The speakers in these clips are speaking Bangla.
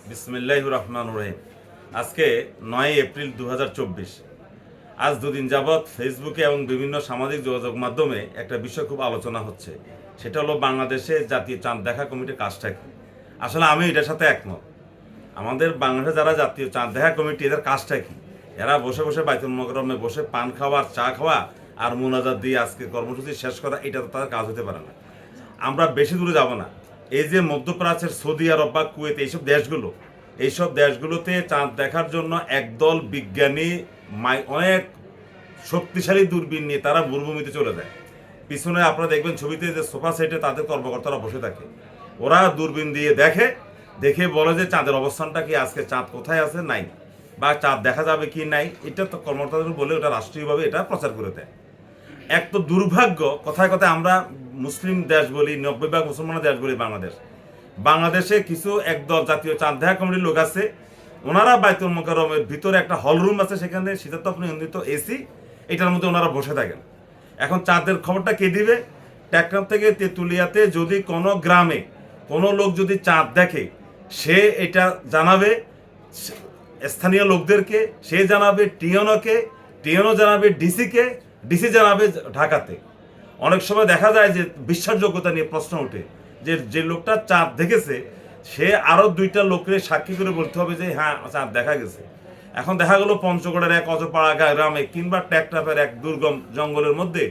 বিসমিল্লাহির রহমানির রহিম। আজকে 9 এপ্রিল 2024। আজ দুদিন যাবৎ ফেসবুকে এবং বিভিন্ন সামাজিক যোগাযোগ মাধ্যমে একটা বিষয় খুব আলোচনা হচ্ছে। সেটা হলো বাংলাদেশে জাতীয় চাঁদ দেখা কমিটির কাজটা কি। আসলে আমি এটার সাথে একমত। আমাদের বাংলাদেশে যারা জাতীয় চাঁদ দেখা কমিটি, এদের কাজটা কি? এরা বসে বসে বাইতুল মোকাররমে বসে পান খাওয়া, চা খাওয়া আর মুনাজাত দিয়ে আজকে কর্মসূচি শেষ করা, এটা তো তাদের কাজ হতে পারে না। আমরা বেশি দূরে যাব না। এই যে মধ্যপ্রাচ্যের সৌদি আরব বা কুয়েত, এইসব দেশগুলোতে চাঁদ দেখার জন্য একদল বিজ্ঞানী অনেক শক্তিশালী দূরবীন নিয়ে তারা মরুভূমিতে চলে যায়। পিছনে আপনারা দেখবেন ছবিতে যে সোফা সেটে তাদের কর্মকর্তারা বসে থাকে। ওরা দূরবীন দিয়ে দেখে বলে যে চাঁদের অবস্থানটা কি, আজকে চাঁদ কোথায় আছে নাই, বা চাঁদ দেখা যাবে কি নাই, এটা তো কর্মকর্তাদের বলে ওটা রাষ্ট্রীয়ভাবে এটা প্রচার করে দেয়। এক তো দুর্ভাগ্য, কথায় কথায় আমরা মুসলিম দেশ বলি, 90% মুসলমান দেশ বলি বাংলাদেশে কিছু একদল জাতীয় চাঁদ দেখা কমিটির লোক আছে। ওনারা বাইতুল মোকাররমের ভিতরে একটা হল রুম আছে, সেখানে শীতাতপ নিয়ন্ত্রিত এসি, এটার মধ্যে ওনারা বসে থাকেন। এখন চাঁদের খবরটা কে দিবে? টেকনাফ থেকে তেঁতুলিয়াতে যদি কোনো গ্রামে কোনো লোক যদি চাঁদ দেখে, সে এটা জানাবে স্থানীয় লোকদেরকে, সে জানাবে টিএনও জানাবে ডিসিকে, ডিসি জানাবে ঢাকাতে। অনেক সময় দেখা যায় যে বিশ্বাসযোগ্যতা নিয়ে প্রশ্ন ওঠে, যে লোকটা চাঁদ দেখেছে সে আরো 2টা লোককে সাক্ষী করে বলতে হবে যে হ্যাঁ চাঁদ দেখা গেছে। এখন দেখা গেল পঞ্চগড়ের এক অজপাড়া গ্রামে কিংবা টেকটাপের এক দুর্গম জঙ্গলের মধ্যে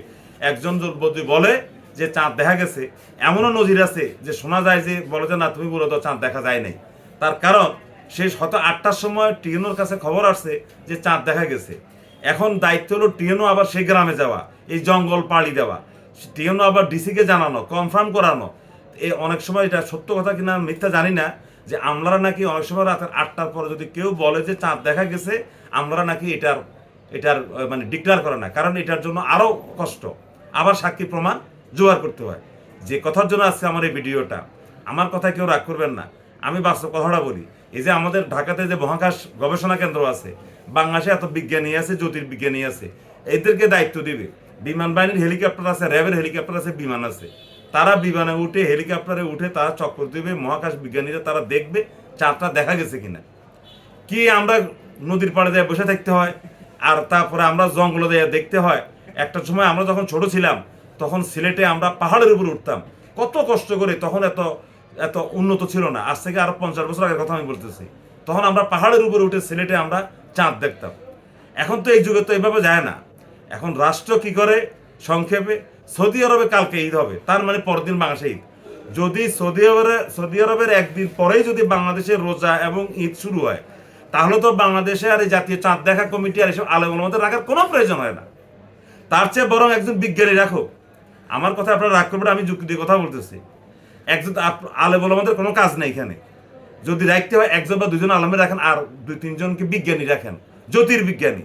একজন যদি বলে যে চাঁদ দেখা গেছে, এমনও নজির আছে যে শোনা যায় যে বলে যে না তুমি বলে তো চাঁদ দেখা যায় নাই। তার কারণ সে হয়তো 8টার সময় টিএনওর কাছে খবর আসছে যে চাঁদ দেখা গেছে। এখন দায়িত্ব হলো টিএনও আবার সেই গ্রামে যাওয়া, এই জঙ্গল পাড়ি দেওয়া, টিএনও আবার ডিসিকে জানানো, কনফার্ম করানো। এই অনেক সময় এটা সত্য কথা কিনা মিথ্যা জানি না, যে আমরা নাকি অনেক সময় রাতের 8টার পরে যদি কেউ বলে যে চাঁদ দেখা গেছে, আমরা নাকি এটার মানে ডিক্লেয়ার করে না, কারণ এটার জন্য আরো কষ্ট, আবার সাক্ষী প্রমাণ জোগাড় করতে হয়। যে কথার জন্য আজকে আমার এই ভিডিওটা, আমার কথায় কেউ রাগ করবেন না, আমি বাস্তব কথাটা বলি। এই যে আমাদের ঢাকাতে যে মহাকাশ গবেষণা কেন্দ্র আছে, বাংলাদেশে এত বিজ্ঞানী আছে, জ্যোতির্বিজ্ঞানী আছে, এদেরকে দায়িত্ব দিবে। বিমান বাহিনীর হেলিকপ্টার আছে, র্যাবের হেলিকপ্টার আছে, বিমান আছে, তারা বিমানে উঠে হেলিকপ্টারে উঠে তারা চক্কর দিবে, মহাকাশ বিজ্ঞানীরা তারা দেখবে চাঁদটা দেখা গেছে কিনা। কি আমরা নদীর পাড়ে দিয়ে বসে থাকতে হয়, আর তারপরে আমরা জঙ্গলে দিয়ে দেখতে হয়। একটা সময় আমরা যখন ছোট ছিলাম, তখন সিলেটে আমরা পাহাড়ের উপর উঠতাম কত কষ্ট করে। তখন এত উন্নত ছিল না, আজ থেকে আরো 50 বছর আগের কথা আমি বলতেছি। তখন আমরা পাহাড়ের উপরে উঠে সিলেটে আমরা চাঁদ দেখতাম। এখন তো এই যুগে তো এইভাবে যায় না। এখন রাষ্ট্র কি করে, সংক্ষেপে, সৌদি আরবে কালকে ঈদ হবে, তার মানে পরদিন বাংলাদেশে ঈদ। যদি সৌদি আরবের একদিন পরেই যদি বাংলাদেশের রোজা এবং ঈদ শুরু হয়, তাহলে তো বাংলাদেশে আর এই জাতীয় চাঁদ দেখা কমিটি আর এসব আলেম ওলামাদের রাখার কোনো প্রয়োজন হয় না। তার চেয়ে বরং একজন বিজ্ঞানী রাখো। আমার কথা আপনারা রাগ করবেন, আমি যুক্তি দিয়ে কথা বলতেছি। একজন আলেম ওলামাদের কোনো কাজ নেই এখানে। যদি রাখতে হয় 1জন বা 2জন আলেমের রাখেন, আর 2-3জনকে বিজ্ঞানী রাখেন, জ্যোতির্বিজ্ঞানী।